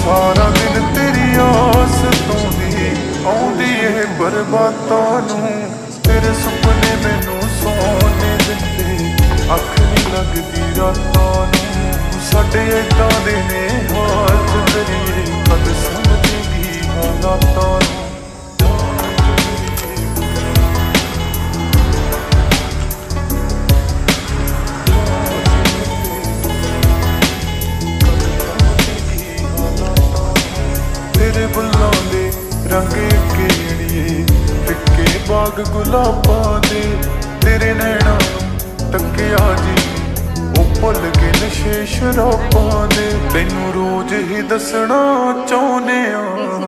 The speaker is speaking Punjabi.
ਸਾਰਾ ਦਿਨ ਤੇਰੀ ਆਸ ਤੋਂ ਦੀ ਆਉਂਦੀ ਏ ਬਰਬਾਦਾਂ ਨੂੰ। ਤੇਰੇ ਸੁਪਨੇ ਮੈਨੂੰ ਸੌਣੇ ਦਿੰਦੇ, ਅੱਖ ਨਹੀਂ ਲੱਗਦੀ ਰਾਤਾਂ ਨੂੰ। ਸਾਡੇ ਏਦਾਂ ਦੇ ਨੇ ਹਾਲ ਕਰੀਏ, ਕਦ ਸਮਝੇਗੀ ਹਾਲਾਤਾਂ ਨੂੰ। ਤੇਰੇ ਬੁੱਲਾਂ ਦੇ ਰੰਗ ਕਿਹੜੀਏ, ਫਿੱਕੇ ਬਾਗ ਗੁਲਾਬਾਂ ਦੇ। ਤੇਰੇ ਨੈਣਾ ਤੱਕਿਆ ਜੀ ਉਹ ਭੁੱਲ ਕੇ ਨਸ਼ੇ ਸ਼ਰਾਬਾਂ ਦੇ। ਤੈਨੂੰ ਰੋਜ਼ ਹੀ ਦੱਸਣਾ ਚਾਹੁੰਦੇ ਆ